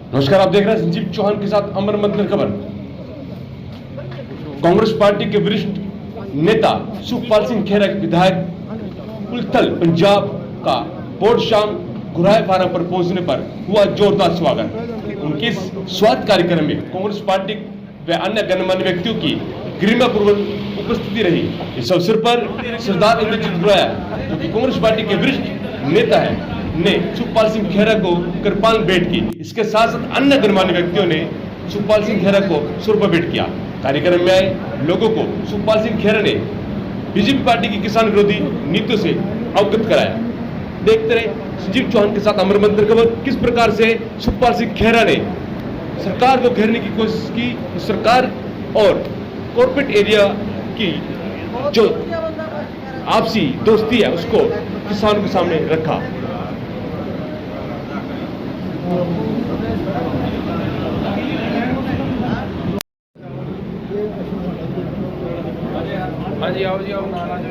नमस्कार, आप देख रहे हैं संजीव चौहान के साथ अमर मंथन खबर। कांग्रेस पार्टी के वरिष्ठ नेता सुखपाल सिंह खेरा के विधायक कुलथल पंजाब का बोर्ड शाम घुराए फार्म पर पहुंचने पर हुआ जोरदार स्वागत। उनके इस स्वागत कार्यक्रम में कांग्रेस पार्टी व अन्य गणमान्य व्यक्तियों की गरिमापूर्वक उपस्थिति रही। इस अवसर पर सरदार इंद्रजीत गुराया, जो कि कांग्रेस पार्टी के वरिष्ठ नेता है, ने सुखपाल सिंह खेरा को कृपाल भेंट की। इसके साथ साथ अन्य गणमान्य व्यक्तियों ने सुखपाल सिंह खेरा को सुरपा भेंट किया। कार्यक्रम में आए लोगों को सुखपाल सिंह खेरा ने बीजेपी पार्टी की किसान विरोधी नीतियों से अवगत कराया। देखते रहे संजीव चौहान के साथ अमर मंथन खबर। किस प्रकार से सुखपाल सिंह खेरा ने सरकार को घेरने की कोशिश की, सरकार और कॉर्पोरेट एरिया की जो आपसी दोस्ती है उसको किसानों के सामने रखा। हाँ जी, आओ जी, आओ नाना जो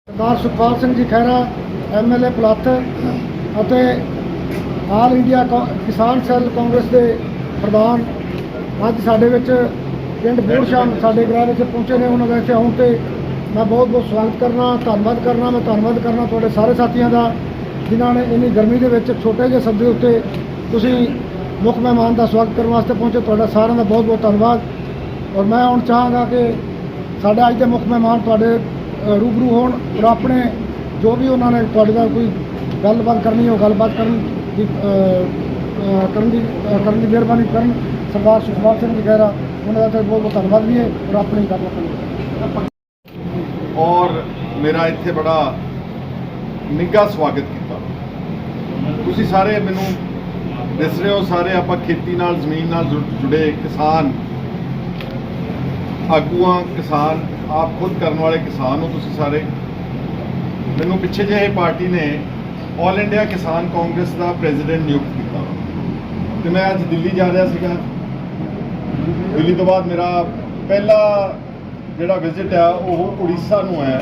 ਸਰਦਾਰ ਸੁਖਪਾਲ ਸਿੰਘ ਜੀ ਖਹਿਰਾ MLA ਪਲੱਥ ਅਤੇ ਆਲ ਇੰਡੀਆ ਕਿਸਾਨ ਸੈੱਲ ਕਾਂਗਰਸ ਦੇ ਪ੍ਰਧਾਨ ਅੱਜ ਸਾਡੇ ਵਿੱਚ ਪਿੰਡ ਬੋੜਸ਼ਾਮ ਸਾਡੇ ਗ੍ਰਾਮ ਵਿੱਚ ਪਹੁੰਚੇ ਨੇ। ਉਹਨਾਂ ਦਾ ਇੱਥੇ ਆਉਣ 'ਤੇ ਮੈਂ ਬਹੁਤ ਬਹੁਤ ਸਵਾਗਤ ਕਰਨਾ, ਧੰਨਵਾਦ ਕਰਨਾ ਤੁਹਾਡੇ ਸਾਰੇ ਸਾਥੀਆਂ ਦਾ, ਜਿਨ੍ਹਾਂ ਨੇ ਇੰਨੀ ਗਰਮੀ ਦੇ ਵਿੱਚ ਛੋਟੇ ਜਿਹੇ ਸੱਦੇ ਉੱਤੇ ਤੁਸੀਂ ਮੁੱਖ ਮਹਿਮਾਨ ਦਾ ਸਵਾਗਤ ਕਰਨ ਵਾਸਤੇ ਪਹੁੰਚੇ। ਤੁਹਾਡਾ ਸਾਰਿਆਂ ਦਾ ਬਹੁਤ ਬਹੁਤ ਧੰਨਵਾਦ। ਔਰ ਮੈਂ ਹੁਣ ਚਾਹਾਂਗਾ ਕਿ ਸਾਡੇ ਅੱਜ ਦੇ ਮੁੱਖ ਮਹਿਮਾਨ ਤੁਹਾਡੇ रूबरू होण और अपने जो भी उन्होंने तुहाडे नाल कोई गलबात करनी हो गलबात करन दी मेहरबानी करन। सरदार सुखपाल सिंह खेरा उन्होंने बहुत बहुत धन्यवाद भी है और अपनी गलबात और मेरा इत्थे बड़ा निघा स्वागत किया। तुसीं सारे मैनूं दस रहे हो, सारे आपां खेती नाल जमीन नाल जुड़े किसान आगूआं, किसान आप खुद करने वाले किसान हो तुसीं सारे। मैनूं पिछे ਜਿਹੇ पार्टी ने ऑल इंडिया किसान कांग्रेस का प्रेजिडेंट नियुक्त किया तो मैं अज दिल्ली जा रहा सीगा। दिल्ली तो बाद मेरा पहला जिहड़ा विजिट है वो उड़ीसा नूं है।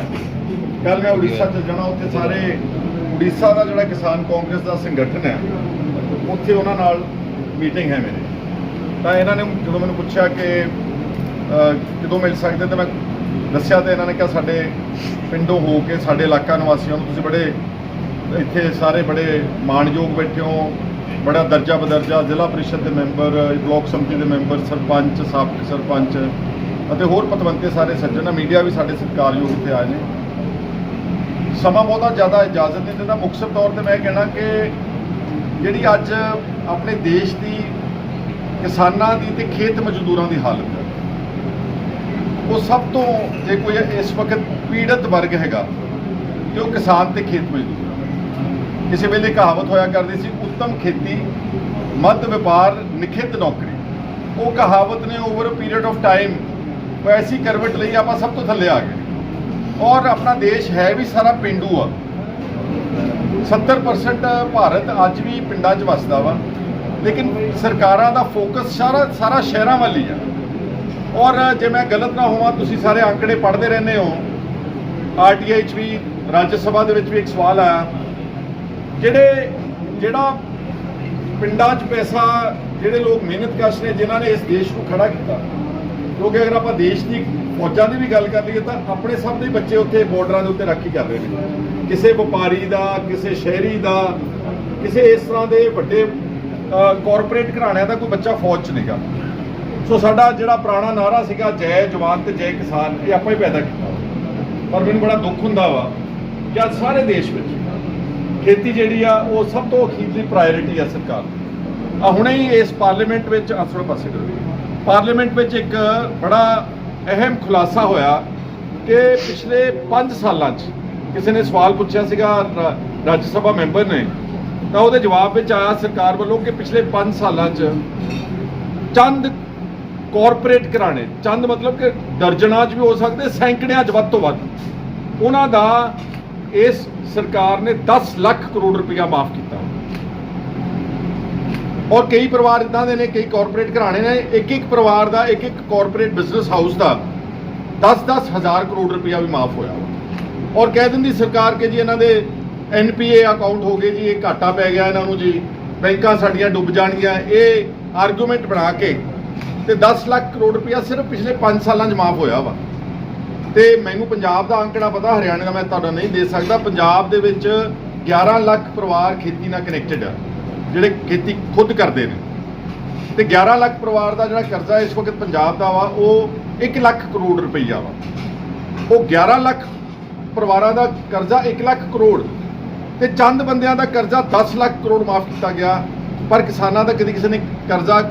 कल मैं उड़ीसा चल जाना, उत्थे सारे उड़ीसा का जिहड़ा किसान कांग्रेस का संगठन है उत्थे उन्हां नाल मीटिंग है मेरी। तो इन्होंने जो मैंने पूछा कि कदों मिल सकते तो मैं दस्या तो इन्होंने कहा साढ़े पिंडों हो के साढ़े इलाका निवासियों तुसीं बड़े इत्थे सारे बड़े माणयोग बैठे हो, बड़ा दर्जा बदर्जा जिला परिषद के मैंबर, ब्लॉक समिति के मैंबर, सरपंच, साबक सरपंच और होर पतवंते सारे सज्जन, मीडिया भी साढ़े सत्कारयोग इत्थे आए हैं। समा बहुत ज़्यादा इजाजत नहीं देता। मुख्तसर तौर पर मैं कहना कि जिहड़ी अज अपने देश की किसानां दी ते खेत मजदूरां की हालत है, वो सब तो जे कोई इस वक्त पीड़ित वर्ग हैगा तो किसान ते खेत मजदूर। किसी वेले कहावत होया करती सी, उत्तम खेती मध्य व्यापार निखित नौकरी। वो कहावत ने over a period of time ऐसी करवट लई आपां सब तो थल्ले आ गए। और अपना देश है भी सारा पेंडू आ। 70% भारत अज भी पिंडां 'च वसदा वा, लेकिन सरकारां दा फोकस सारा शहरां वाल ही है। और जे मैं गलत ना होवां, तुसीं सारे आंकड़े पढ़ते रहने हो। RTI भी राज्य सभा दे विच भी एक सवाल आया, जिहड़ा पिंडां 'च पैसा जिहड़े लोग मेहनतकश ने जिन्होंने इस देश को खड़ा किया, क्योंकि अगर आप देश की फौजां की भी गल कर लीए तो अपने सब के बच्चे उत्थे बॉर्डरां दे उत्ते राखी कर रहे हैं। किसी व्यापारी का, किसी शहरी का, किसी इस तरह के वड्डे कॉरपोरेट घराणिਆਂ का कोई बच्चा फौज च नहीं गा। सो साडा जिहड़ा पुराना नारा सीगा जय जवान ते जय किसान, ये आपां ही पैदा किया। पर मैनूं बड़ा दुख हुंदा वा कि अज सारे देश में खेती जिहड़ी आ वो सब तो अखीरली प्रायोरिटी है सरकार। हुणे ही इस पार्लीमेंट में आसड़ पासे पार्लीमेंट में एक बड़ा अहम खुलासा होया कि पिछले 5 सालों किसी ने सवाल पूछा सीगा राज्य सभा मैंबर ने, तो वो जवाब में आया सरकार वालों कि पिछले 5 सालों चंद कॉरपोरेट घराने, चंद मतलब कि दर्जनां भी हो सकते, सैकड़ियां वध तो वध, उन्हां दा इस सरकार ने 10 लाख करोड़ रुपया माफ किया। और कई परिवार इदां दे ने, कई कॉरपोरेट घराने ने, एक परिवार का एक कॉरपोरेट बिजनेस हाउस का 10-10 हज़ार करोड़ रुपया भी माफ होया। और कह दी सरकार के जी इन्हों NPA ਅਕਾਊਂਟ ਹੋ ਗਏ ਜੀ, ਇਹ ਘਾਟਾ ਪੈ ਗਿਆ ਇਹਨਾਂ ਨੂੰ ਜੀ, ਬੈਂਕਾਂ ਸਾਡੀਆਂ ਡੁੱਬ ਜਾਣਗੀਆਂ, ਇਹ ਆਰਗੂਮੈਂਟ ਬਣਾ ਕੇ ਤੇ 10 ਲੱਖ ਕਰੋੜ ਰੁਪਇਆ ਸਿਰਫ ਪਿਛਲੇ 5 ਸਾਲਾਂ 'ਚ ਮਾਫ ਹੋਇਆ ਵਾ। ਤੇ ਮੈਨੂੰ ਪੰਜਾਬ ਦਾ ਅੰਕੜਾ ਪਤਾ, ਹਰਿਆਣਾ ਦਾ ਮੈਂ ਤੁਹਾਡਾ ਨਹੀਂ ਦੇ ਸਕਦਾ। ਪੰਜਾਬ ਦੇ ਵਿੱਚ 11 ਲੱਖ ਪਰਿਵਾਰ ਖੇਤੀ ਨਾਲ ਕਨੈਕਟਡ ਆ, ਜਿਹੜੇ ਖੇਤੀ ਖੁਦ ਕਰਦੇ ਨੇ, ਤੇ 11 ਲੱਖ ਪਰਿਵਾਰ ਦਾ ਜਿਹੜਾ ਕਰਜ਼ਾ ਇਸ ਵਕਤ ਪੰਜਾਬ ਦਾ ਵਾ ਉਹ 1 ਲੱਖ ਕਰੋੜ ਰੁਪਈਆ ਵਾ। ਉਹ 11 ਲੱਖ ਪਰਿਵਾਰਾਂ ਦਾ ਕਰਜ਼ਾ 1 ਲੱਖ ਕਰੋੜ ਤੇ ਚੰਦ ਬੰਦਿਆਂ ਦਾ ਕਰਜ਼ਾ 10 ਲੱਖ ਕਰੋੜ ਮਾਫ ਕੀਤਾ ਗਿਆ, ਪਰ ਕਿਸਾਨਾਂ ਦਾ ਕਦੀ ਕਿਸੇ ਨੇ ਕਰਜ਼ਾ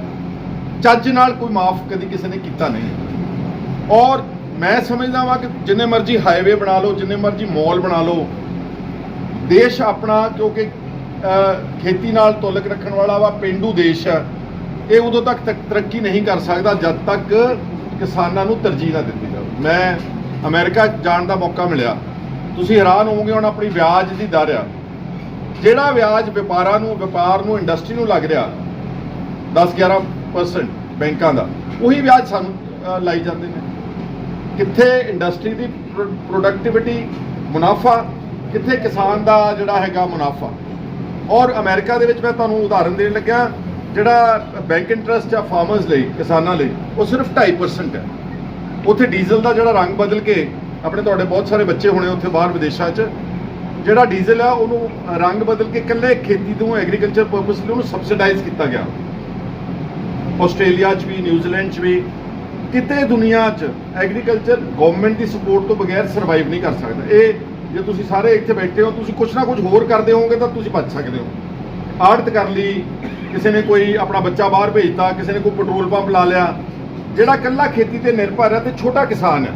ਚੱਜ ਨਾਲ ਕੋਈ ਮਾਫ ਕਦੀ ਕਿਸੇ ਨੇ ਕੀਤਾ ਨਹੀਂ। ਔਰ ਮੈਂ ਸਮਝਦਾ ਵਾਂ ਕਿ ਜਿੰਨੇ ਮਰਜ਼ੀ ਹਾਈਵੇ ਬਣਾ ਲਓ, ਜਿੰਨੇ ਮਰਜ਼ੀ ਮਾਲ ਬਣਾ ਲਓ, ਦੇਸ਼ ਆਪਣਾ ਕਿਉਂਕਿ ਖੇਤੀ ਨਾਲ ਤਾਲੁਕ ਰੱਖਣ ਵਾਲਾ ਵਾ, ਪੇਂਡੂ ਦੇਸ਼ ਆ, ਇਹ ਉਦੋਂ ਤੱਕ ਤਰੱਕੀ ਨਹੀਂ ਕਰ ਸਕਦਾ ਜਦ ਤੱਕ ਕਿਸਾਨਾਂ ਨੂੰ ਤਰਜੀਹ ਨਾ ਦਿੱਤੀ ਜਾਵੇ। ਮੈਂ ਅਮਰੀਕਾ ਜਾਣ ਦਾ ਮੌਕਾ ਮਿਲਿਆ, ਤੁਸੀਂ ਹੈਰਾਨ ਹੋਵੋਗੇ ਹੁਣ ਆਪਣੀ ਵਿਆਜ ਦੀ ਦਰ ਆ, ਜਿਹੜਾ ਵਿਆਜ ਵਪਾਰ ਨੂੰ ਇੰਡਸਟਰੀ ਨੂੰ ਲੱਗ ਰਿਹਾ 10-11% ਬੈਂਕਾਂ ਦਾ, ਉਹੀ ਵਿਆਜ ਸਾਨੂੰ ਲਾਈ ਜਾਂਦੇ ਨੇ। ਕਿੱਥੇ ਇੰਡਸਟਰੀ ਦੀ ਪ੍ਰੋਡਕਟਿਵਿਟੀ ਮੁਨਾਫਾ, ਕਿੱਥੇ ਕਿਸਾਨ ਦਾ ਜਿਹੜਾ ਹੈਗਾ ਮੁਨਾਫਾ। ਔਰ ਅਮਰੀਕਾ ਦੇ ਵਿੱਚ ਮੈਂ ਤੁਹਾਨੂੰ ਉਦਾਹਰਨ ਦੇਣ ਲੱਗਿਆ, ਜਿਹੜਾ ਬੈਂਕ ਇੰਟਰਸਟ ਆ ਫਾਰਮਰਸ ਲਈ, ਕਿਸਾਨਾਂ ਲਈ, ਉਹ ਸਿਰਫ 2.5% ਹੈ। ਉੱਥੇ ਡੀਜ਼ਲ ਦਾ ਜਿਹੜਾ ਰੰਗ ਬਦਲ ਕੇ, ਆਪਣੇ ਤੁਹਾਡੇ ਬਹੁਤ ਸਾਰੇ ਬੱਚੇ ਹੋਣੇ ਉੱਥੇ ਬਾਹਰ ਵਿਦੇਸ਼ਾਂ 'ਚ, ਜਿਹੜਾ ਡੀਜ਼ਲ ਆ ਉਹਨੂੰ ਰੰਗ ਬਦਲ ਕੇ ਇਕੱਲੇ ਖੇਤੀ ਤੋਂ ਐਗਰੀਕਲਚਰ ਪਰਪਸ ਲਈ ਉਹਨੂੰ ਸਬਸਿਡਾਈਜ਼ ਕੀਤਾ ਗਿਆ। ਆਸਟ੍ਰੇਲੀਆ 'ਚ ਵੀ, ਨਿਊਜ਼ੀਲੈਂਡ 'ਚ ਵੀ, ਕਿਤੇ ਦੁਨੀਆ 'ਚ ਐਗਰੀਕਲਚਰ ਗਵਰਨਮੈਂਟ ਦੀ ਸਪੋਰਟ ਤੋਂ ਬਗੈਰ ਸਰਵਾਈਵ ਨਹੀਂ ਕਰ ਸਕਦਾ। ਇਹ ਜੇ ਤੁਸੀਂ ਸਾਰੇ ਇੱਥੇ ਬੈਠੇ ਹੋ, ਤੁਸੀਂ ਕੁਛ ਨਾ ਕੁਛ ਹੋਰ ਕਰਦੇ ਹੋਵੋਗੇ ਤਾਂ ਤੁਸੀਂ ਬਚ ਸਕਦੇ ਹੋ। ਆੜਤ ਕਰ ਲਈ, ਕਿਸੇ ਨੇ ਕੋਈ ਆਪਣਾ ਬੱਚਾ ਬਾਹਰ ਭੇਜਤਾ, ਕਿਸੇ ਨੇ ਕੋਈ ਪੈਟਰੋਲ ਪੰਪ ਲਾ ਲਿਆ, ਜਿਹੜਾ ਇਕੱਲਾ ਖੇਤੀ ਤੇ ਨਿਰਭਰ ਹੈ ਤੇ ਛੋਟਾ ਕਿਸਾਨ ਹੈ,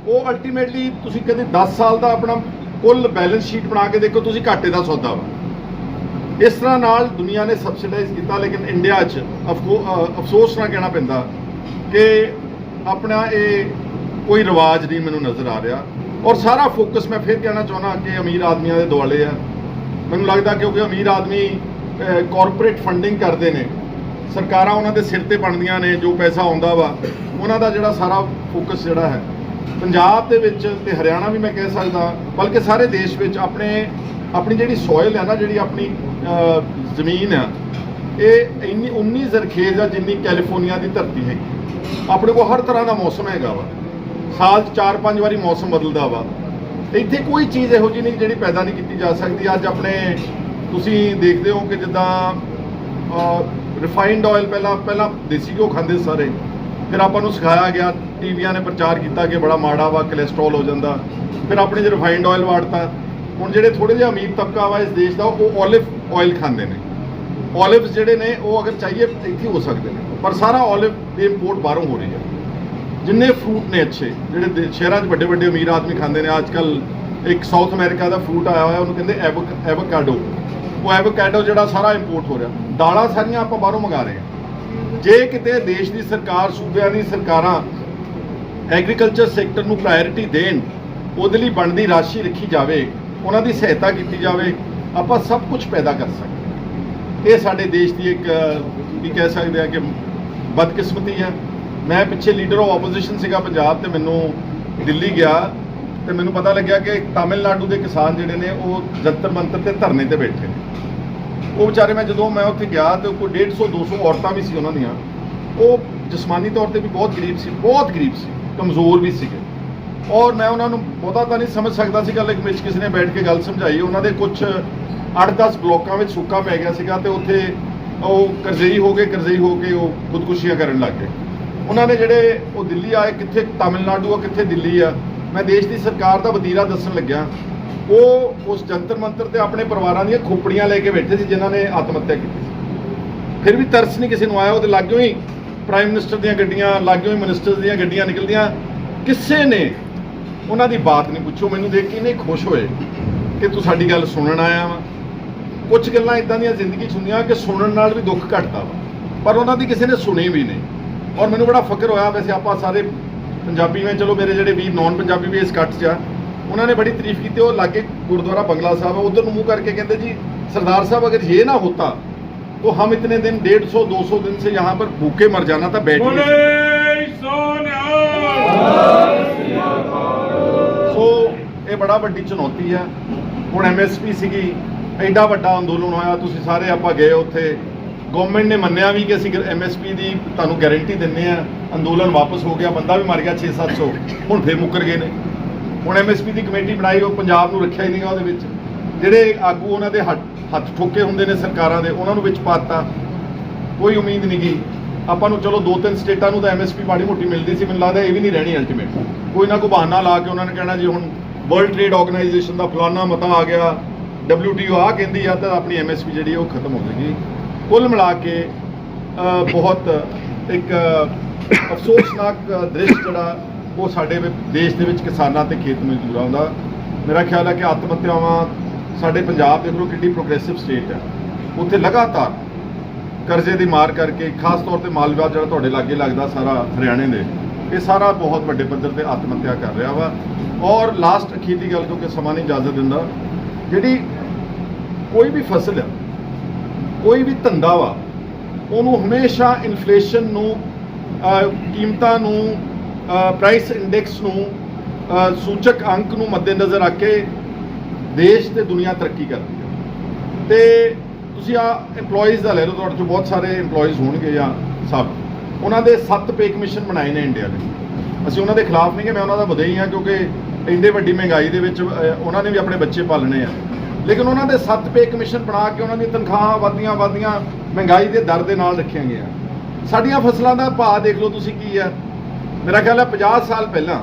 ਉਹ ਅਲਟੀਮੇਟਲੀ ਤੁਸੀਂ ਕਦੇ 10 ਸਾਲ ਦਾ ਆਪਣਾ ਕੁੱਲ ਬੈਲੈਂਸ ਸ਼ੀਟ ਬਣਾ ਕੇ ਦੇਖੋ, ਤੁਸੀਂ ਘਾਟੇ ਦਾ ਸੌਦਾ ਵਾ। ਇਸ ਤਰ੍ਹਾਂ ਨਾਲ ਦੁਨੀਆ ਨੇ ਸਬਸਿਡਾਈਜ਼ ਕੀਤਾ, ਲੇਕਿਨ ਇੰਡੀਆ 'ਚ ਅਫਸੋਸ ਨਾਲ ਕਹਿਣਾ ਪੈਂਦਾ ਕਿ ਆਪਣਾ ਇਹ ਕੋਈ ਰਿਵਾਜ ਨਹੀਂ ਮੈਨੂੰ ਨਜ਼ਰ ਆ ਰਿਹਾ। ਔਰ ਸਾਰਾ ਫੋਕਸ ਮੈਂ ਫਿਰ ਕਹਿਣਾ ਚਾਹੁੰਦਾ ਕਿ ਅਮੀਰ ਆਦਮੀਆਂ ਦੇ ਦੁਆਲੇ ਆ। ਮੈਨੂੰ ਲੱਗਦਾ ਕਿਉਂਕਿ ਅਮੀਰ ਆਦਮੀ ਕਾਰਪੋਰੇਟ ਫੰਡਿੰਗ ਕਰਦੇ ਨੇ, ਸਰਕਾਰਾਂ ਉਹਨਾਂ ਦੇ ਸਿਰ ਤੇ ਬਣਦੀਆਂ ਨੇ, ਜੋ ਪੈਸਾ ਆਉਂਦਾ ਵਾ ਉਹਨਾਂ ਦਾ ਜਿਹੜਾ ਸਾਰਾ ਫੋਕਸ ਜਿਹੜਾ ਹੈ ਪੰਜਾਬ ਦੇ ਵਿੱਚ ਤੇ ਹਰਿਆਣਾ ਵੀ ਮੈਂ ਕਹਿ ਸਕਦਾ, ਬਲਕਿ ਸਾਰੇ ਦੇਸ਼ ਵਿੱਚ ਆਪਣੀ ਜਿਹੜੀ ਸੋਇਲ ਹੈ ਨਾ, ਜਿਹੜੀ ਆਪਣੀ ਜ਼ਮੀਨ ਆ, ਇਹ ਇੰਨੀ 19 ਜ਼ਰਖੇਜ਼ ਆ ਜਿੰਨੀ ਕੈਲੀਫੋਰਨੀਆ ਦੀ ਧਰਤੀ ਹੈਗੀ। ਆਪਣੇ ਕੋਲ ਹਰ ਤਰ੍ਹਾਂ ਦਾ ਮੌਸਮ ਹੈਗਾ ਵਾ, ਸਾਲ 'ਚ 4-5 ਵਾਰੀ ਮੌਸਮ ਬਦਲਦਾ ਵਾ। ਇੱਥੇ ਕੋਈ ਚੀਜ਼ ਇਹੋ ਜਿਹੀ ਨਹੀਂ ਜਿਹੜੀ ਪੈਦਾ ਨਹੀਂ ਕੀਤੀ ਜਾ ਸਕਦੀ। ਅੱਜ ਆਪਣੇ ਤੁਸੀਂ ਦੇਖਦੇ ਹੋ ਕਿ ਜਿੱਦਾਂ ਰਿਫਾਈਨਡ ਆਇਲ ਪਹਿਲਾਂ ਦੇਸੀ ਘਿਓ ਖਾਂਦੇ ਸਾਰੇ, ਫਿਰ ਆਪਾਂ ਨੂੰ ਸਿਖਾਇਆ ਗਿਆ, ਟੀਵੀਆਂ ਨੇ ਪ੍ਰਚਾਰ ਕੀਤਾ ਕਿ ਬੜਾ ਮਾੜਾ ਵਾ, ਕੋਲੇਸਟ੍ਰੋਲ ਹੋ ਜਾਂਦਾ, ਫਿਰ ਆਪਣੇ 'ਚ ਰਿਫਾਈਨਡ ਆਇਲ ਵਾੜਤਾ। ਹੁਣ ਜਿਹੜੇ ਥੋੜ੍ਹੇ ਜਿਹੇ ਅਮੀਰ ਤਬਕਾ ਵਾ ਇਸ ਦੇਸ਼ ਦਾ, ਉਹ ਓਲਿਵ ਆਇਲ ਖਾਂਦੇ ਨੇ। ਓਲਿਵਸ ਜਿਹੜੇ ਨੇ ਉਹ ਅਗਰ ਚਾਹੀਏ ਇੱਥੇ ਹੋ ਸਕਦੇ ਨੇ, ਪਰ ਸਾਰਾ ਓਲਿਵ ਦੀ ਇੰਪੋਰਟ ਬਾਹਰੋਂ ਹੋ ਰਹੀ ਹੈ। ਜਿੰਨੇ ਫਰੂਟ ਨੇ ਅੱਛੇ, ਜਿਹੜੇ ਸ਼ਹਿਰਾਂ 'ਚ ਵੱਡੇ ਵੱਡੇ ਅਮੀਰ ਆਦਮੀ ਖਾਂਦੇ ਨੇ, ਅੱਜ ਕੱਲ੍ਹ ਇੱਕ ਸਾਊਥ ਅਮਰੀਕਾ ਦਾ ਫਰੂਟ ਆਇਆ ਹੋਇਆ, ਉਹਨੂੰ ਕਹਿੰਦੇ ਐਵੋਕਾਡੋ। ਉਹ ਐਵੋਕਾਡੋ ਜਿਹੜਾ ਸਾਰਾ ਇੰਪੋਰਟ ਹੋ ਰਿਹਾ। ਦਾਲਾਂ ਸਾਰੀਆਂ ਆਪਾਂ ਬਾਹਰੋਂ ਮੰਗਾ ਰਹੇ ਹਾਂ। ਜੇ ਕਿਤੇ ਦੇਸ਼ ਦੀ ਸਰਕਾਰ, ਸੂਬਿਆਂ ਦੀ ਸਰਕਾਰਾਂ ਐਗਰੀਕਲਚਰ ਸੈਕਟਰ ਨੂੰ ਪ੍ਰਾਇੋਰਟੀ ਦੇਣ, ਉਹਦੇ ਲਈ ਬਣਦੀ ਰਾਸ਼ੀ ਰੱਖੀ ਜਾਵੇ, ਉਹਨਾਂ ਦੀ ਸਹਾਇਤਾ ਕੀਤੀ ਜਾਵੇ, ਆਪਾਂ ਸਭ ਕੁਝ ਪੈਦਾ ਕਰ ਸਕਦੇ। ਇਹ ਸਾਡੇ ਦੇਸ਼ ਦੀ ਇੱਕ ਕੀ ਕਹਿ ਸਕਦੇ ਆ ਕਿ ਬਦਕਿਸਮਤੀ ਹੈ। ਮੈਂ ਪਿੱਛੇ ਲੀਡਰ ਆਫ ਆਪੋਜੀਸ਼ਨ ਸੀਗਾ ਪੰਜਾਬ, ਤੇ ਮੈਨੂੰ ਦਿੱਲੀ ਗਿਆ ਤੇ ਮੈਨੂੰ ਪਤਾ ਲੱਗਿਆ ਕਿ ਤਾਮਿਲਨਾਡੂ ਦੇ ਕਿਸਾਨ ਜਿਹੜੇ ਨੇ ਉਹ ਜੰਤਰ ਮੰਤਰ ਤੇ ਧਰਨੇ ਤੇ ਬੈਠੇ ਨੇ। ਉਹ ਵਿਚਾਰੇ, ਮੈਂ ਜਦੋਂ ਮੈਂ ਉੱਥੇ ਗਿਆ ਤੇ ਕੋਈ 150-200 ਔਰਤਾਂ ਵੀ ਸੀ ਉਹਨਾਂ ਦੀਆਂ। ਉਹ ਜਿਸਮਾਨੀ ਤੌਰ ਤੇ ਵੀ ਬਹੁਤ ਗਰੀਬ ਸੀ, ਕਮਜ਼ੋਰ ਵੀ ਸੀਗੇ। ਔਰ ਮੈਂ ਉਹਨਾਂ ਨੂੰ ਬਹੁਤਾ ਤਾਂ ਨਹੀਂ ਸਮਝ ਸਕਦਾ ਸੀਗਾ, ਲੇਕਿਨ ਵਿੱਚ ਕਿਸੇ ਨੇ ਬੈਠ ਕੇ ਗੱਲ ਸਮਝਾਈ। ਉਹਨਾਂ ਦੇ ਕੁਝ 8-10 ਬਲੋਕਾਂ ਵਿੱਚ ਸੁੱਕਾ ਪੈ ਗਿਆ ਸੀਗਾ ਤੇ ਉੱਥੇ ਉਹ ਕਰਜ਼ਈ ਹੋ ਕੇ ਉਹ ਖੁਦਕੁਸ਼ੀਆਂ ਕਰਨ ਲੱਗ ਗਏ। ਉਹਨਾਂ ਨੇ ਜਿਹੜੇ ਉਹ ਦਿੱਲੀ ਆਏ, ਕਿੱਥੇ ਤਾਮਿਲਨਾਡੂ ਆ, ਕਿੱਥੇ ਦਿੱਲੀ ਆ, ਮੈਂ ਦੇਸ਼ ਦੀ ਸਰਕਾਰ ਦਾ ਵਤੀਰਾ ਦੱਸਣ ਲੱਗਿਆ। ਉਹ ਉਸ ਜੰਤਰ ਮੰਤਰ ਤੇ ਆਪਣੇ ਪਰਿਵਾਰਾਂ ਦੀਆਂ ਖੋਪੜੀਆਂ ਲੈ ਕੇ ਬੈਠੇ ਸੀ ਜਿਨ੍ਹਾਂ ਨੇ ਆਤਮ ਹੱਤਿਆ ਕੀਤੀ ਸੀ। ਫਿਰ ਵੀ ਤਰਸ ਨਹੀਂ ਕਿਸੇ ਨੂੰ ਆਇਆ। ਉਹਦੇ ਲਾਗਿਓਂ ਹੀ ਪ੍ਰਾਈਮ ਮਿਨਿਸਟਰ ਦੀਆਂ ਗੱਡੀਆਂ, ਲਾਗਿਓਂ ਹੀ ਮਿਨਿਸਟਰਸ ਦੀਆਂ ਗੱਡੀਆਂ ਨਿਕਲਦੀਆਂ, ਕਿਸੇ ਨੇ ਉਹਨਾਂ ਦੀ ਬਾਤ ਨਹੀਂ ਪੁੱਛੋ। ਮੈਨੂੰ ਦੇਖ ਕੇ ਇੰਨੇ ਖੁਸ਼ ਹੋਏ ਕਿ ਤੂੰ ਸਾਡੀ ਗੱਲ ਸੁਣਨ ਆਇਆ ਵਾ। ਕੁਝ ਗੱਲਾਂ ਇਦਾਂ ਦੀਆਂ ਜ਼ਿੰਦਗੀ 'ਚ ਹੁੰਦੀਆਂ ਕਿ ਸੁਣਨ ਨਾਲ ਵੀ ਦੁੱਖ ਘਟਦਾ ਵਾ, ਪਰ ਉਹਨਾਂ ਦੀ ਕਿਸੇ ਨੇ ਸੁਣੀ ਵੀ ਨਹੀਂ। ਔਰ ਮੈਨੂੰ ਬੜਾ ਫਖਰ ਹੋਇਆ। ਵੈਸੇ ਆਪਾਂ ਸਾਰੇ ਪੰਜਾਬੀ ਵਿੱਚ, ਚਲੋ ਮੇਰੇ ਜਿਹੜੇ ਵੀਰ ਨੌਨ ਪੰਜਾਬੀ ਵੀ ਇਸ ਕੱਟ 'ਚ ਆ, ਉਹਨਾਂ ਨੇ ਬੜੀ ਤਾਰੀਫ ਕੀਤੀ। ਉਹ ਲਾਗੇ ਗੁਰਦੁਆਰਾ ਬੰਗਲਾ ਸਾਹਿਬ ਹੈ, ਉਧਰ ਨੂੰ ਮੂੰਹ ਕਰਕੇ ਕਹਿੰਦੇ ਜੀ सरदार साहब अगर ये ना होता तो हम इतने दिन 150-200 दिन से यहाँ पर भूखे मर जाना था बैठ सो ये बड़ा बड़ी चुनौती है। ਹੁਣ MSP ਸੀਗੀ, ਐਡਾ ਵੱਡਾ ਅੰਦੋਲਨ ਹੋਇਆ, ਤੁਸੀਂ ਸਾਰੇ ਆਪਾਂ ਗਏ ਉੱਥੇ, ਗਵਰਨਮੈਂਟ ਨੇ ਮੰਨਿਆ ਵੀ ਕਿ ਅਸੀਂ MSP ਦੀ ਤੁਹਾਨੂੰ ਗਾਰੰਟੀ ਦਿੰਦੇ ਆ, ਅੰਦੋਲਨ ਵਾਪਸ ਹੋ ਗਿਆ, ਬੰਦਾ ਵੀ ਮਰ ਗਿਆ 600-700, ਹੁਣ ਫੇਰ ਮੁੱਕਰ ਗਏ ਨੇ। ਹੁਣ MSP ਦੀ ਕਮੇਟੀ ਬਣਾਈ, ਉਹ ਪੰਜਾਬ ਨੂੰ ਰੱਖਿਆ ਹੀ ਨਹੀਂਗਾ ਉਹਦੇ ਵਿੱਚ, ਜਿਹੜੇ ਆਗੂ ਉਹਨਾਂ ਦੇ ਹੱਥ ਠੋਕੇ ਹੁੰਦੇ ਨੇ ਸਰਕਾਰਾਂ ਦੇ, ਉਹਨਾਂ ਨੂੰ ਵਿੱਚ ਪਾਤਾ, ਕੋਈ ਉਮੀਦ ਨਹੀਂ ਗਈ ਆਪਾਂ ਨੂੰ। ਚਲੋ 2-3 ਸਟੇਟਾਂ ਨੂੰ ਤਾਂ MSP ਮਾੜੀ ਮੋਟੀ ਮਿਲਦੀ ਸੀ, ਮੈਨੂੰ ਲੱਗਦਾ ਇਹ ਵੀ ਨਹੀਂ ਰਹਿਣੀ ਅਲਟੀਮੇਟ। ਕੋਈ ਨਾ ਕੋਈ ਬਹਾਨਾ ਲਾ ਕੇ ਉਹਨਾਂ ਨੇ ਕਹਿਣਾ ਜੀ ਹੁਣ ਵਰਲਡ ਟ੍ਰੇਡ ਆਰਗੇਨਾਈਜੇਸ਼ਨ ਦਾ ਫਲਾਨਾ ਮਤਾ ਆ ਗਿਆ, WTO ਆ ਕਹਿੰਦੀ ਆ, ਤਾਂ ਆਪਣੀ MSP ਜਿਹੜੀ ਉਹ ਖਤਮ ਹੋ ਜਾਏਗੀ। ਕੁੱਲ ਮਿਲਾ ਕੇ ਬਹੁਤ ਇੱਕ ਅਫਸੋਸਨਾਕ ਦ੍ਰਿਸ਼ ਜਿਹੜਾ ਉਹ ਸਾਡੇ ਦੇਸ਼ ਦੇ ਵਿੱਚ ਕਿਸਾਨਾਂ ਤੇ ਖੇਤ ਮਜ਼ਦੂਰਾਂ ਦਾ। ਮੇਰਾ ਖਿਆਲ ਹੈ ਕਿ ਆਤਮ ਹੱਤਿਆਵਾਂ ਸਾਡੇ ਪੰਜਾਬ ਦੇਖ ਲਓ ਕਿੰਨੀ ਪ੍ਰੋਗਰੈਸਿਵ ਸਟੇਟ ਹੈ, ਉੱਥੇ ਲਗਾਤਾਰ ਕਰਜ਼ੇ ਦੀ ਮਾਰ ਕਰਕੇ, ਖਾਸ ਤੌਰ ਤੇ ਮਾਲਵਾ ਜਿਹੜਾ ਤੁਹਾਡੇ ਲਾਗੇ ਲੱਗਦਾ ਸਾਰਾ ਹਰਿਆਣੇ ਦੇ, ਇਹ ਸਾਰਾ ਬਹੁਤ ਵੱਡੇ ਪੱਧਰ ਤੇ ਆਤਮ ਹੱਤਿਆ ਕਰ ਰਿਹਾ ਵਾ। ਔਰ ਲਾਸਟ ਅਖੀਰ ਦੀ ਗੱਲ, ਕਿਉਂਕਿ ਸਮਾਂ ਨਹੀਂ ਇਜਾਜ਼ਤ ਦਿੰਦਾ, ਜਿਹੜੀ ਕੋਈ ਵੀ ਫਸਲ ਆ, ਕੋਈ ਵੀ ਧੰਦਾ ਵਾ, ਉਹਨੂੰ ਹਮੇਸ਼ਾ ਇਨਫਲੇਸ਼ਨ ਨੂੰ, ਕੀਮਤਾਂ ਨੂੰ, ਪ੍ਰਾਈਸ ਇੰਡੈਕਸ ਨੂੰ, ਸੂਚਕ ਅੰਕ ਨੂੰ ਮੱਦੇਨਜ਼ਰ ਰੱਖ ਕੇ ਦੇਸ਼ ਤੇ ਦੁਨੀਆ ਤਰੱਕੀ ਕਰਦੀ ਹੈ। ਤੇ ਤੁਸੀਂ ਆ EMPLOYEES ਦਾ ਲੈ ਲਓ, ਤੁਹਾਡੇ 'ਚੋਂ ਬਹੁਤ ਸਾਰੇ EMPLOYEES ਹੋਣਗੇ ਜਾਂ ਸਭ, ਉਹਨਾਂ ਦੇ 7 ਪੇ ਕਮਿਸ਼ਨ ਬਣਾਏ ਨੇ ਇੰਡੀਆ ਨੇ। ਅਸੀਂ ਉਹਨਾਂ ਦੇ ਖਿਲਾਫ ਨਹੀਂ, ਕਿ ਮੈਂ ਉਹਨਾਂ ਦਾ ਵਧਾਈ ਹਾਂ, ਕਿਉਂਕਿ ਇੰਨੇ ਵੱਡੀ ਮਹਿੰਗਾਈ ਦੇ ਵਿੱਚ ਉਹਨਾਂ ਨੇ ਵੀ ਆਪਣੇ ਬੱਚੇ ਪਾਲਣੇ ਆ, ਲੇਕਿਨ ਉਹਨਾਂ ਦੇ 7 ਪੇ ਕਮਿਸ਼ਨ ਬਣਾ ਕੇ ਉਹਨਾਂ ਦੀਆਂ ਤਨਖਾਹਾਂ ਵਧਦੀਆਂ ਮਹਿੰਗਾਈ ਦੇ ਦਰ ਦੇ ਨਾਲ ਰੱਖੀਆਂ ਗਈਆਂ। ਸਾਡੀਆਂ ਫਸਲਾਂ ਦਾ ਭਾਅ ਦੇਖ ਲਓ ਤੁਸੀਂ ਕੀ ਆ। ਮੇਰਾ ਖਿਆਲ ਹੈ 50 ਸਾਲ ਪਹਿਲਾਂ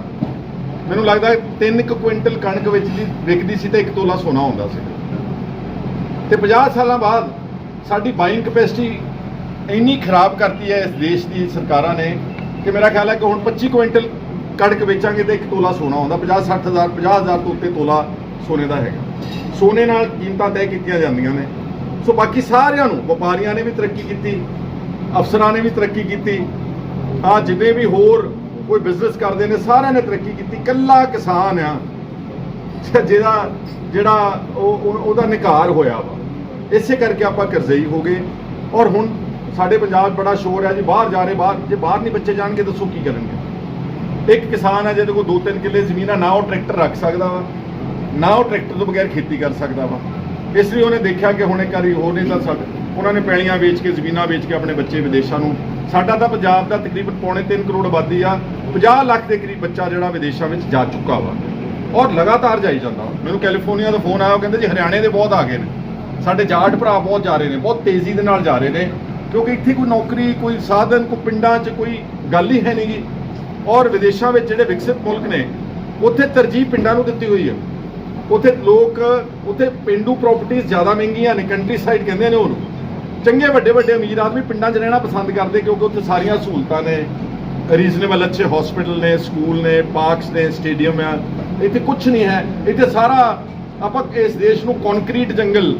ਮੈਨੂੰ ਲੱਗਦਾ 3 ਕੁਇੰਟਲ ਕਣਕ ਵਿੱਚ ਦੀ ਵਿਕਦੀ ਸੀ ਤੇ 1 ਤੋਲਾ ਸੋਨਾ ਹੁੰਦਾ ਸੀ, ਤੇ 50 ਸਾਲਾਂ ਬਾਅਦ ਸਾਡੀ ਬਾਇੰਗ ਕੈਪੈਸਿਟੀ ਇੰਨੀ ਖਰਾਬ ਕਰਤੀ ਹੈ ਇਸ ਦੇਸ਼ ਦੀ ਸਰਕਾਰਾਂ ਨੇ ਕਿ ਮੇਰਾ ਖਿਆਲ ਹੈ ਕਿ ਹੁਣ 25 ਕੁਇੰਟਲ ਕਣਕ ਵੇਚਾਂਗੇ ਤੇ 1 ਤੋਲਾ ਸੋਨਾ ਹੁੰਦਾ। 50,000 ਤੋਂ ਉੱਤੇ ਤੋਲਾ ਸੋਨੇ ਦਾ ਹੈਗਾ। ਸੋਨੇ ਨਾਲ ਕੀਮਤਾਂ ਤੈਅ ਕੀਤੀਆਂ ਜਾਂਦੀਆਂ ਨੇ। ਸੋ ਬਾਕੀ ਸਾਰਿਆਂ ਨੂੰ, ਵਪਾਰੀਆਂ ਨੇ ਵੀ ਤਰੱਕੀ ਕੀਤੀ, ਅਫਸਰਾਂ ਨੇ ਵੀ ਤਰੱਕੀ ਕੀਤੀ, ਜਿੰਨੇ ਵੀ ਹੋਰ ਕੋਈ ਬਿਜ਼ਨਸ ਕਰਦੇ ਨੇ ਸਾਰਿਆਂ ਨੇ ਤਰੱਕੀ ਕੀਤੀ। ਇਕੱਲਾ ਕਿਸਾਨ ਆ ਜਿਹੜਾ ਉਹਦਾ ਨਿਕਾਰ ਹੋਇਆ ਵਾ। ਇਸੇ ਕਰਕੇ ਆਪਾਂ ਕਰਜ਼ਈ ਹੋ ਗਏ। ਔਰ ਹੁਣ ਸਾਡੇ ਪੰਜਾਬ ਬੜਾ ਸ਼ੋਰ ਹੈ ਜੀ, ਬਾਹਰ ਜਾ ਰਹੇ, ਜੇ ਬਾਹਰ ਨਹੀਂ ਬੱਚੇ ਜਾਣਗੇ ਦੱਸੋ ਕੀ ਕਰਨਗੇ। ਇੱਕ ਕਿਸਾਨ ਹੈ ਜਿਹਦੇ ਕੋਲ 2-3 ਕਿੱਲੇ ਜ਼ਮੀਨ ਆ, ਨਾ ਉਹ ਟਰੈਕਟਰ ਰੱਖ ਸਕਦਾ ਵਾ, ਨਾ ਉਹ ਟਰੈਕਟਰ ਤੋਂ ਬਗੈਰ ਖੇਤੀ ਕਰ ਸਕਦਾ ਵਾ। ਇਸ ਲਈ ਉਹਨੇ ਦੇਖਿਆ ਕਿ ਹੁਣ ਇੱਕ ਵਾਰੀ ਹੋਰ ਨਹੀਂ ਤਾਂ ਉਹਨਾਂ ਨੇ ਪੈਲੀਆਂ ਵੇਚ ਕੇ, ਜ਼ਮੀਨਾਂ ਵੇਚ ਕੇ ਆਪਣੇ ਬੱਚੇ ਵਿਦੇਸ਼ਾਂ ਨੂੰ। ਸਾਡਾ ਤਾਂ ਪੰਜਾਬ ਦਾ ਤਕਰੀਬਨ 3.25 ਕਰੋੜ ਆਬਾਦੀ ਆ, 50 ਲੱਖ ਦੇ ਕਰੀਬ ਬੱਚਾ ਜਿਹੜਾ ਵਿਦੇਸ਼ਾਂ ਵਿੱਚ ਜਾ ਚੁੱਕਾ ਵਾ, ਔਰ ਲਗਾਤਾਰ ਜਾਈ ਜਾਂਦਾ। ਮੈਨੂੰ ਕੈਲੀਫੋਰਨੀਆ ਦਾ ਫੋਨ ਆਇਆ, ਉਹ ਕਹਿੰਦੇ ਜੀ ਹਰਿਆਣੇ ਦੇ ਬਹੁਤ ਆ ਗਏ ਨੇ, ਸਾਡੇ ਜਾਟ ਭਰਾ ਬਹੁਤ ਜਾ ਰਹੇ ਨੇ, ਬਹੁਤ ਤੇਜ਼ੀ ਦੇ ਨਾਲ ਜਾ ਰਹੇ ਨੇ, ਕਿਉਂਕਿ ਇੱਥੇ ਕੋਈ ਨੌਕਰੀ, ਕੋਈ ਸਾਧਨ, ਕੋਈ ਪਿੰਡਾਂ 'ਚ ਕੋਈ ਗੱਲ ਹੀ ਹੈ ਨਹੀਂ ਗੀ। ਔਰ ਵਿਦੇਸ਼ਾਂ ਵਿੱਚ ਜਿਹੜੇ ਵਿਕਸਿਤ ਮੁਲਕ ਨੇ, ਉੱਥੇ ਤਰਜੀਹ ਪਿੰਡਾਂ ਨੂੰ ਦਿੱਤੀ ਹੋਈ ਹੈ। ਉੱਥੇ ਉੱਥੇ ਪੇਂਡੂ ਪ੍ਰਾਪਰਟੀਆਂ ਜ਼ਿਆਦਾ ਮਹਿੰਗੀਆਂ ਨੇ, ਕੰਟਰੀ ਸਾਈਡ ਕਹਿੰਦੇ ਨੇ ਉਹਨੂੰ। ਚੰਗੇ ਵੱਡੇ ਅਮੀਰ ਆਦਮੀ ਪਿੰਡਾਂ 'ਚ ਰਹਿਣਾ ਪਸੰਦ ਕਰਦੇ, ਕਿਉਂਕਿ ਉੱਥੇ ਸਾਰੀਆਂ ਸਹੂਲਤਾਂ ਨੇ, ਰੀਜ਼ਨੇਬਲ ਅੱਛੇ ਹਸਪੀਟਲ ਨੇ, ਸਕੂਲ ਨੇ, ਪਾਰਕਸ ਨੇ, ਸਟੇਡੀਅਮ ਆ। ਇੱਥੇ ਕੁਝ ਨਹੀਂ ਹੈ। ਇੱਥੇ ਸਾਰਾ ਆਪਾਂ ਇਸ ਦੇਸ਼ ਨੂੰ ਕੰਕਰੀਟ ਜੰਗਲ,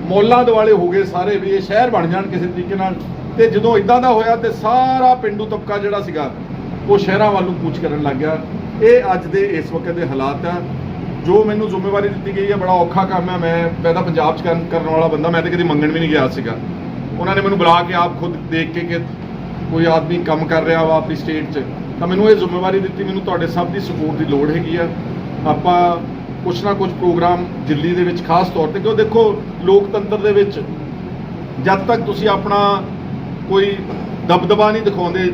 ਮੌਲਾਂ ਦੁਆਲੇ ਹੋ ਗਏ ਸਾਰੇ, ਵੀ ਇਹ ਸ਼ਹਿਰ ਬਣ ਜਾਣ ਕਿਸੇ ਤਰੀਕੇ ਨਾਲ। ਤੇ ਜਦੋਂ ਇਦਾਂ ਦਾ ਹੋਇਆ ਤੇ ਸਾਰਾ ਪਿੰਡੂ ਤਬਕਾ ਜਿਹੜਾ ਸੀਗਾ ਉਹ ਸ਼ਹਿਰਾਂ ਵੱਲ ਨੂੰ ਕੂਚ ਕਰਨ ਲੱਗ ਗਿਆ। ਇਹ ਅੱਜ ਦੇ ਇਸ ਵਕਤ ਦੇ ਹਾਲਾਤ ਆ। ਜੋ ਮੈਨੂੰ ਜ਼ਿੰਮੇਵਾਰੀ ਦਿੱਤੀ ਗਈ ਹੈ, ਬੜਾ ਔਖਾ ਕੰਮ ਹੈ। ਮੈਂ ਤਾਂ ਪੰਜਾਬ 'ਚ ਕਰਨ ਵਾਲਾ ਬੰਦਾ, ਮੈਂ ਤਾਂ ਕਦੀ ਮੰਗਣ ਵੀ ਨਹੀਂ ਗਿਆ ਸੀਗਾ। ਉਹਨਾਂ ਨੇ ਮੈਨੂੰ ਬੁਲਾ ਕੇ ਆਪ ਖੁਦ ਦੇਖ ਕੇ ਕਿ ਕੋਈ ਆਦਮੀ ਕੰਮ ਕਰ ਰਿਹਾ ਵਾ ਆਪਣੀ ਸਟੇਟ 'ਚ, ਤਾਂ ਮੈਨੂੰ ਇਹ ਜ਼ਿੰਮੇਵਾਰੀ ਦਿੱਤੀ। ਮੈਨੂੰ ਤੁਹਾਡੇ ਸਭ ਦੀ ਸਪੋਰਟ ਦੀ ਲੋੜ ਹੈਗੀ ਆ। ਆਪਾਂ ਕੁਛ ਨਾ ਕੁਛ ਪ੍ਰੋਗਰਾਮ ਦਿੱਲੀ ਦੇ ਵਿੱਚ ਖਾਸ ਤੌਰ ਤੇ, ਕਿਉਂ ਦੇਖੋ ਲੋਕਤੰਤਰ ਦੇ ਵਿੱਚ ਜਦ ਤੱਕ ਤੁਸੀਂ ਆਪਣਾ ਕੋਈ ਦਬਦਬਾ ਨਹੀਂ ਦਿਖਾਉਂਦੇ,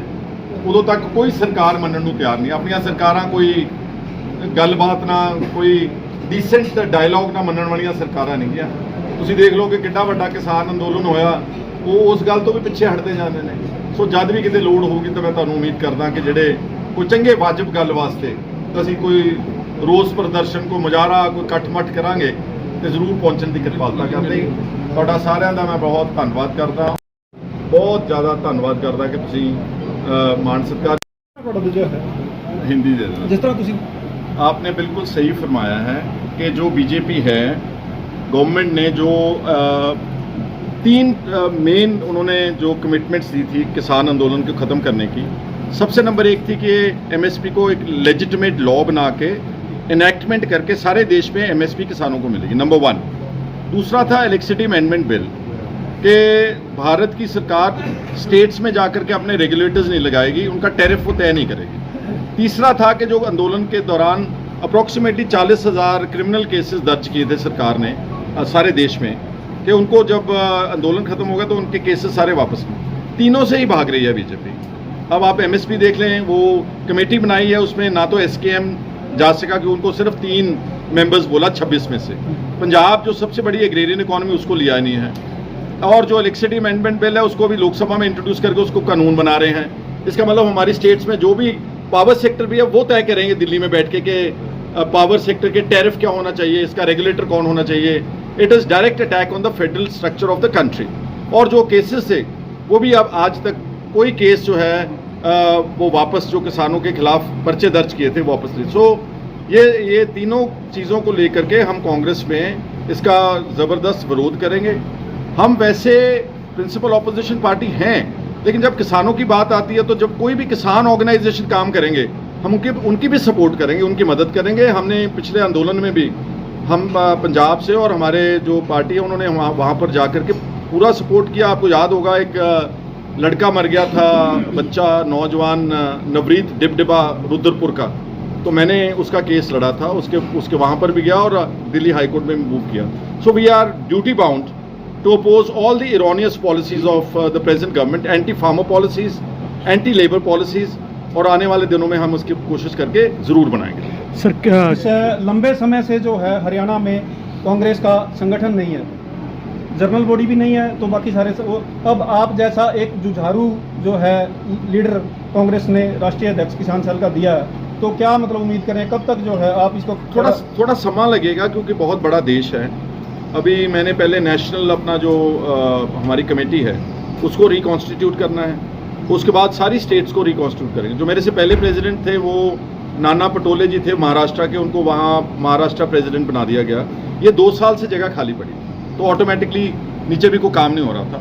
ਉਦੋਂ ਤੱਕ ਕੋਈ ਸਰਕਾਰ ਮੰਨਣ ਨੂੰ ਤਿਆਰ ਨਹੀਂ। ਆਪਣੀਆਂ ਸਰਕਾਰਾਂ ਕੋਈ ਗੱਲਬਾਤ ਨਾ, ਕੋਈ ਡੀਸੈਂਟ ਡਾਇਲੌਗ ਨਾ ਮੰਨਣ ਵਾਲੀਆਂ ਸਰਕਾਰਾਂ ਨਹੀਂ ਗਿਆ। ਤੁਸੀਂ ਦੇਖ ਲਓ ਕਿ ਕਿੰਨਾ ਵੱਡਾ ਕਿਸਾਨ ਅੰਦੋਲਨ ਹੋਇਆ, ਉਹ ਉਸ ਗੱਲ ਤੋਂ ਵੀ ਪਿੱਛੇ ਹਟਦੇ ਜਾਂਦੇ ਨੇ। ਸੋ ਜਦ ਵੀ ਕਿਤੇ ਲੋੜ ਹੋਊਗੀ ਤਾਂ ਮੈਂ ਤੁਹਾਨੂੰ ਉਮੀਦ ਕਰਦਾ ਕਿ ਜਿਹੜੇ ਕੋਈ ਚੰਗੇ ਵਾਜਬ ਗੱਲ ਵਾਸਤੇ ਤਾਂ ਅਸੀਂ ਕੋਈ ਰੋਸ ਪ੍ਰਦਰਸ਼ਨ, ਕੋਈ ਮੁਜ਼ਾਹਰਾ, ਕੋਈ ਇਕੱਠ-ਮੱਠ ਕਰਾਂਗੇ ਤੇ ਜ਼ਰੂਰ ਪਹੁੰਚਣ ਦੀ ਕਿਰਪਾਲਤਾ ਕਰਦੇ। ਤੁਹਾਡਾ ਸਾਰਿਆਂ ਦਾ ਮੈਂ ਬਹੁਤ ਧੰਨਵਾਦ ਕਰਦਾ, ਬਹੁਤ ਜ਼ਿਆਦਾ ਧੰਨਵਾਦ ਕਰਦਾ ਕਿ ਤੁਸੀਂ ਮਾਣ ਸਤਿਕਾਰ। हिंदी दे देना। जिस तरह तुसी आपने बिल्कुल सही फरमाया है कि जो बीजेपी है, गवर्नमेंट ने जो 3 मेन उन्होंने जो कमिटमेंट्स दी थी किसान आंदोलन को ख़त्म करने की। सबसे नंबर 1 थी कि MSP को एक लेजिटिमेट लॉ बना के इनेक्टमेंट करके सारे देश में MSP किसानों को मिलेगी, नंबर 1। दूसरा था इलेक्ट्रिसिटी अमेंडमेंट बिल, कि भारत की सरकार स्टेट्स में जाकर के अपने रेगुलेटर्स नहीं लगाएगी, उनका टैरिफ वो तय नहीं करेगी। तीसरा था कि जो आंदोलन के दौरान अप्रॉक्सीमेटली 40,000 क्रिमिनल केसेस दर्ज किए थे सरकार ने सारे देश में, कि उनको जब आंदोलन खत्म होगा तो उनके केसेस सारे वापस तीनों से ही भाग रही है बीजेपी। अब आप एमएसपी देख लें, वो कमेटी बनाई है, उसमें ना तो एसकेएम जा सका कि उनको सिर्फ 3 मेंबर्स बोला 26 में से। पंजाब जो सबसे बड़ी एग्रेरियन इकॉनमी, उसको लिया नहीं है, और जो इलेक्ट्रिसिटी अमेंडमेंट बिल है उसको भी लोकसभा में इंट्रोड्यूस करके उसको कानून बना रहे हैं। इसका मतलब हमारी स्टेट्स में जो भी पावर सेक्टर भी है वो तय करेंगे दिल्ली में बैठ के कि पावर सेक्टर के टैरिफ क्या होना चाहिए, इसका रेगुलेटर कौन होना चाहिए। It is direct attack on the federal structure of the country. और जो केसेस थे वो भी अब आज तक कोई केस जो है वो वापस, जो किसानों के खिलाफ पर्चे दर्ज किए थे, वापस लिए। सो ये तीनों चीज़ों को लेकर के हम कांग्रेस में इसका ज़बरदस्त विरोध करेंगे। हम वैसे प्रिंसिपल ऑपोजिशन पार्टी हैं, लेकिन जब किसानों की बात आती है तो जब कोई भी किसान ऑर्गेनाइजेशन काम करेंगे हम उनकी भी सपोर्ट करेंगे, उनकी मदद करेंगे। हमने पिछले आंदोलन में भी हम पंजाब से और हमारे जो पार्टी है उन्होंने वहाँ पर जा कर के पूरा सपोर्ट किया। आपको याद होगा एक लड़का मर गया था, बच्चा नौजवान नवरीत डिबडिबा रुद्रपुर का, तो मैंने उसका केस लड़ा था, उसके वहाँ पर भी गया और दिल्ली हाई कोर्ट में मूव किया। So we are duty bound to oppose all the erroneous policies of the present government, anti-farmer policies, anti-labor policies, और आने वाले दिनों में हम उसकी कोशिश करके ज़रूर बनाएंगे। सर, लंबे समय से जो है हरियाणा में कांग्रेस का संगठन नहीं है, जर्नल बॉडी भी नहीं है, तो बाकी सारे अब आप जैसा एक जुझारू जो है लीडर कांग्रेस ने राष्ट्रीय अध्यक्ष किसान सेल का दिया है, तो क्या मतलब उम्मीद करें कब तक जो है आप इसको थोड़ा समय लगेगा, क्योंकि बहुत बड़ा देश है। अभी मैंने पहले नेशनल अपना जो हमारी कमेटी है उसको रिकॉन्स्टिट्यूट करना है, उसके बाद सारी स्टेट्स को रिकॉन्स्टिट्यूट करेंगे। जो मेरे से पहले प्रेसिडेंट थे वो नाना पटोले जी थे महाराष्ट्र के, उनको वहाँ महाराष्ट्र प्रेसिडेंट बना दिया गया। ये 2 साल से जगह खाली पड़ी, तो ऑटोमेटिकली नीचे भी कोई काम नहीं हो रहा था।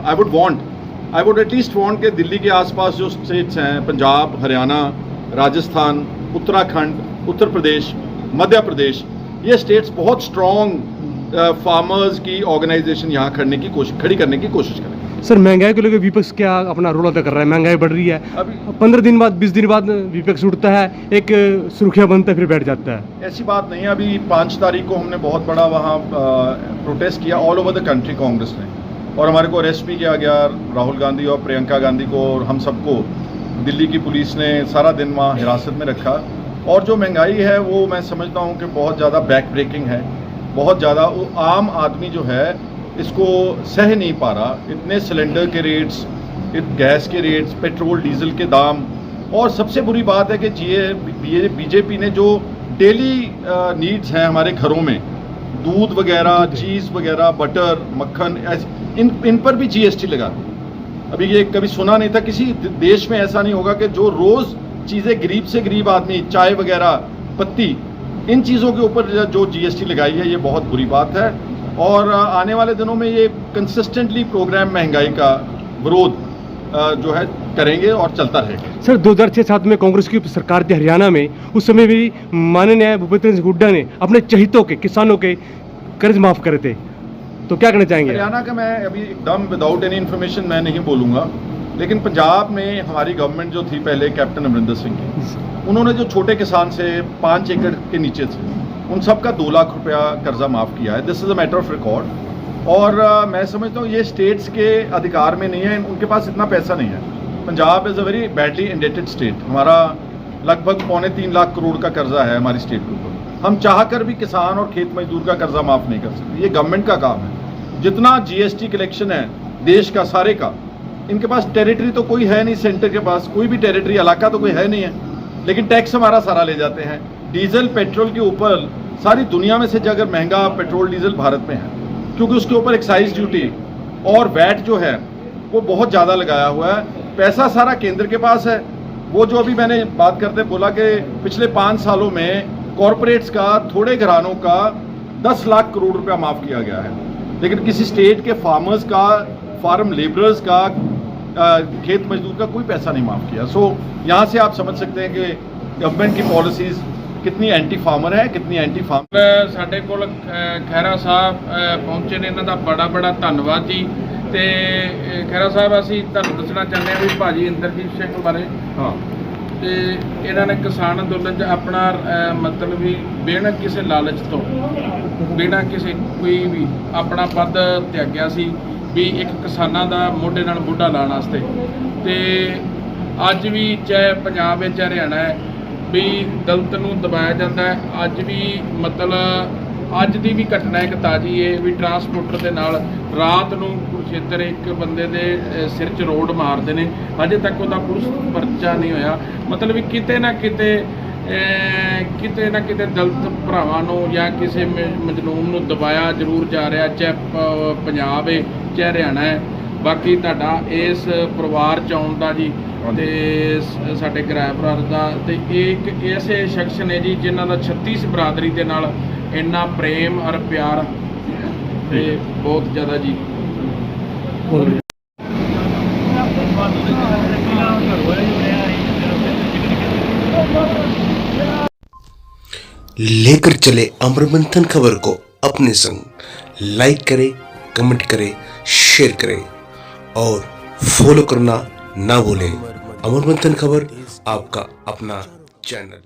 आई वुड एटलीस्ट वांट कि दिल्ली के आसपास जो स्टेट्स हैं, पंजाब, हरियाणा, राजस्थान, उत्तराखंड, उत्तर प्रदेश, मध्य प्रदेश, ये स्टेट्स बहुत स्ट्रॉन्ग फार्मर्स की ऑर्गेनाइजेशन यहाँ खड़ी करने की कोशिश करें। सर, महंगाई को लेकर विपक्ष क्या अपना रोल अदा कर रहा है? महंगाई बढ़ रही है, अभी 15 दिन बाद 20 दिन बाद विपक्ष उठता है, एक सुर्खियां बनता है, फिर बैठ जाता है। ऐसी बात नहीं है। अभी 5 तारीख को हमने बहुत बड़ा वहाँ प्रोटेस्ट किया all over the country Congress ने, और हमारे को अरेस्ट भी किया गया, राहुल गांधी और प्रियंका गांधी को, और हम सबको दिल्ली की पुलिस ने सारा दिन वहाँ हिरासत में रखा। और जो महंगाई है वो मैं समझता हूँ कि बहुत ज़्यादा बैक ब्रेकिंग है, बहुत ज़्यादा। वो आम आदमी जो है इसको सह नहीं पा रहा। इतने सिलेंडर के रेट्स, गैस के रेट्स, पेट्रोल डीजल के दाम, और सबसे बुरी बात है कि बीजेपी ने जो डेली नीड्स हैं हमारे घरों में, दूध वगैरह, चीज़ वगैरह, बटर, मक्खन, इन पर भी जीएसटी लगा दी। अभी ये कभी सुना नहीं था, किसी देश में ऐसा नहीं होगा कि जो रोज़ चीज़ें गरीब से गरीब आदमी, चाय वगैरह, पत्ती, इन चीज़ों के ऊपर जो जीएसटी लगाई है, ये बहुत बुरी बात है। और आने वाले दिनों में ये कंसिस्टेंटली प्रोग्राम महंगाई का विरोध जो है करेंगे और चलता रहेगा। सर, 2006-7 में कांग्रेस की सरकार थी हरियाणा में, उस समय भी माननीय भूपेंद्र सिंह हुड्डा ने अपने चहितों के, किसानों के कर्ज माफ़ करे थे, तो क्या कहना चाहेंगे? हरियाणा का मैं अभी एकदम विदाउट एनी इन्फॉर्मेशन मैं नहीं बोलूँगा, लेकिन पंजाब में हमारी गवर्नमेंट जो थी पहले कैप्टन अमरिंदर सिंह की, उन्होंने जो छोटे किसान से 5 एकड़ के नीचे थे उन सब का 2 लाख रुपया कर्जा माफ़ किया है। This is a matter of record. और मैं समझता हूँ ये स्टेट्स के अधिकार में नहीं है, उनके पास इतना पैसा नहीं है। Punjab is a very badly indebted state. हमारा लगभग 2.25 लाख करोड़ का कर्जा है हमारी स्टेट के ऊपर। हम चाह कर भी किसान और खेत मजदूर का कर्जा माफ़ नहीं कर सकते। ये गवर्नमेंट का काम है। जितना जीएसटी कलेक्शन है देश का सारे का, इनके पास टेरिटरी तो कोई है नहीं, सेंटर के पास कोई भी टेरिटरी इलाका तो कोई है नहीं है, लेकिन टैक्स हमारा सारा ले जाते हैं। डीजल पेट्रोल के ऊपर सारी दुनिया में से अगर महंगा पेट्रोल डीजल भारत में है, क्योंकि उसके ऊपर एक्साइज ड्यूटी और वैट जो है वो बहुत ज़्यादा लगाया हुआ है। पैसा सारा केंद्र के पास है। वो जो अभी मैंने बात करते बोला कि पिछले 5 सालों में कॉरपोरेट्स का, थोड़े घरानों का 10 लाख करोड़ रुपया माफ़ किया गया है, लेकिन किसी स्टेट के फार्मर्स का, फार्म लेबरर्स का, खेत मजदूर का कोई पैसा नहीं माफ़ किया। सो यहाँ से आप समझ सकते हैं कि गवर्नमेंट की पॉलिसीज़ कितनी एंटी फार्मर है, कितनी एंटी फार्मर। ਸਾਡੇ ਕੋਲ ਖਹਿਰਾ ਸਾਹਿਬ ਪਹੁੰਚੇ ਨੇ, ਇਹਨਾਂ ਦਾ ਬੜਾ ਧੰਨਵਾਦ ਜੀ। ਤੇ ਖਹਿਰਾ ਸਾਹਿਬ, ਅਸੀਂ ਤੁਹਾਨੂੰ ਦੱਸਣਾ ਚਾਹੁੰਦੇ ਹਾਂ ਵੀ ਭਾਜੀ ਇੰਦਰਜੀਤ ਸਿੰਘ ਬਾਰੇ। हाँ, ਤੇ ਇਹਨਾਂ ਨੇ ਕਿਸਾਨ ਅੰਦੋਲਨ 'ਚ ਆਪਣਾ ਮਤਲਬ ਵੀ ਬਿਨਾਂ ਕਿਸੇ ਲਾਲਚ ਤੋਂ, ਬਿਨਾਂ ਕਿਸੇ ਕੋਈ ਵੀ ਆਪਣਾ ਪਦ ਤਿਆਗਿਆ ਸੀ ਵੀ ਇੱਕ ਕਿਸਾਨਾਂ ਦਾ ਮੋਢੇ ਨਾਲ ਮੋਢਾ ਲਾਉਣ ਵਾਸਤੇ। ਤੇ ਅੱਜ ਵੀ ਚਾਹੇ ਪੰਜਾਬ ਹੈ ਚਾਹੇ ਹਰਿਆਣਾ ਹੈ ਵੀ ਦਲਿਤ ਨੂੰ ਦਬਾਇਆ ਜਾਂਦਾ ਹੈ। ਅੱਜ ਵੀ ਮਤਲਬ ਅੱਜ ਦੀ ਵੀ ਘਟਨਾ ਇੱਕ ਤਾਜ਼ੀ ਹੈ ਵੀ ਟਰਾਂਸਪੋਰਟਰ ਦੇ ਨਾਲ ਰਾਤ ਨੂੰ ਕੁਰੂਕਸ਼ੇਤਰ ਇੱਕ ਬੰਦੇ ਦੇ ਸਿਰ 'ਚ ਰੋਡ ਮਾਰਦੇ ਨੇ, ਅਜੇ ਤੱਕ ਉਹਦਾ ਪੁਲਿਸ ਪਰਚਾ ਨਹੀਂ ਹੋਇਆ। ਮਤਲਬ ਵੀ ਕਿਤੇ ਨਾ ਕਿਤੇ ਦਲਿਤ ਭਰਾਵਾਂ ਨੂੰ ਜਾਂ ਕਿਸੇ ਮਜ਼ਲੂਮ ਨੂੰ ਦਬਾਇਆ ਜ਼ਰੂਰ ਜਾ ਰਿਹਾ, ਚਾਹੇ ਪੰਜਾਬ ਹੈ ਚਾਹੇ ਹਰਿਆਣਾ ਹੈ। ਬਾਕੀ ਤੁਹਾਡਾ ਇਸ ਪਰਿਵਾਰ 'ਚ ਆਉਣ ਦਾ ਜੀ ਤੇ ਸਾਡੇ ਕਿਰਾਇਆ ਭਰਾ ਦਾ ਤੇ ਇਹ ਇੱਕ ਐਸੇ ਸ਼ਖਸ ਨੇ ਜੀ ਜਿਨ੍ਹਾਂ ਦਾ 36 ਬਰਾਦਰੀ ਦੇ ਨਾਲ ਇੰਨਾ ਪ੍ਰੇਮ ਔਰ ਪਿਆਰ ਤੇ ਬਹੁਤ ਜ਼ਿਆਦਾ ਜੀ। लेकर चले अमर मंथन खबर को अपने संग, लाइक करें, कमेंट करें, शेयर करें और फॉलो करना ना भूलें। अमर मंथन खबर आपका अपना चैनल।